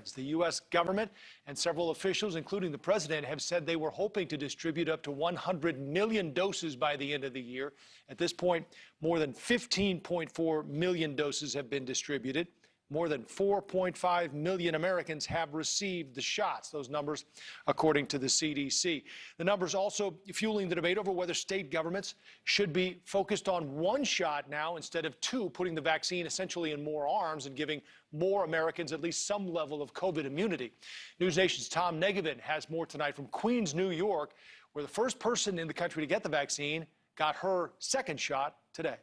Americans. The U.S. government and several officials, including the president, have said they were hoping to distribute up to 100 million doses by the end of the year. At this point, more than 15.4 million doses have been distributed. More than 4.5 million Americans have received the shots. Those numbers, according to the CDC. The numbers also fueling the debate over whether state governments should be focused on one shot now instead of two, putting the vaccine essentially in more arms and giving more Americans at least some level of COVID immunity. NewsNation's Tom Negevin has more tonight from Queens, New York, where the first person in the country to get the vaccine got her second shot today.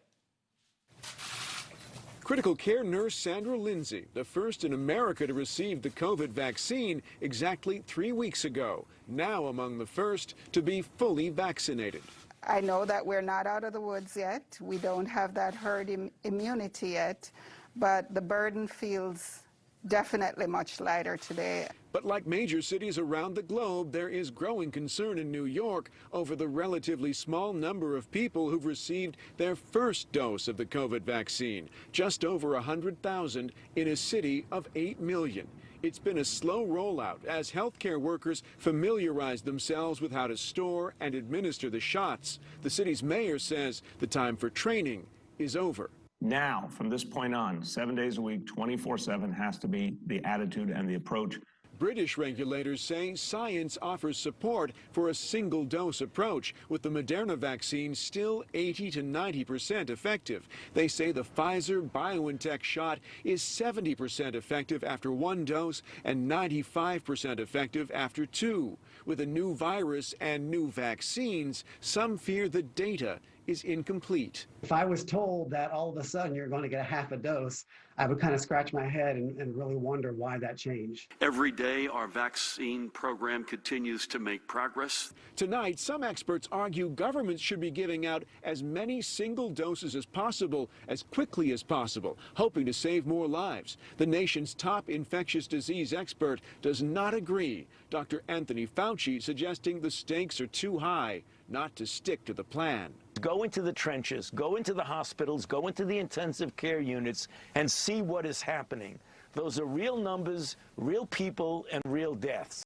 Critical care nurse Sandra Lindsay, the first in America to receive the COVID vaccine exactly 3 weeks ago, now among the first to be fully vaccinated. I know that we're not out of the woods yet. We don't have that herd immunity yet, but the burden feels definitely much lighter today. But like major cities around the globe, there is growing concern in New York over the relatively small number of people who've received their first dose of the COVID vaccine, just over 100,000 in a city of 8 million. It's been a slow rollout as healthcare workers familiarize themselves with how to store and administer the shots. The city's mayor says the time for training is over. Now, from this point on, 7 days a week, 24/7 has to be the attitude and the approach. British regulators say science offers support for a single-dose approach, with the Moderna vaccine still 80 to 90% effective. They say the Pfizer-BioNTech shot is 70% effective after one dose and 95% effective after two. With a new virus and new vaccines, some fear the data is incomplete. If I was told that all of a sudden you're going to get a half a dose, I would kind of scratch my head and really wonder why that changed. Every day, our vaccine program continues to make progress. Tonight, some experts argue governments should be giving out as many single doses as possible, as quickly as possible, hoping to save more lives. The nation's top infectious disease expert does not agree. Dr. Anthony Fauci suggesting the stakes are too high not to stick to the plan. Go into the trenches, go into the hospitals, go into the intensive care units and see what is happening. Those are real numbers, real people, and real deaths.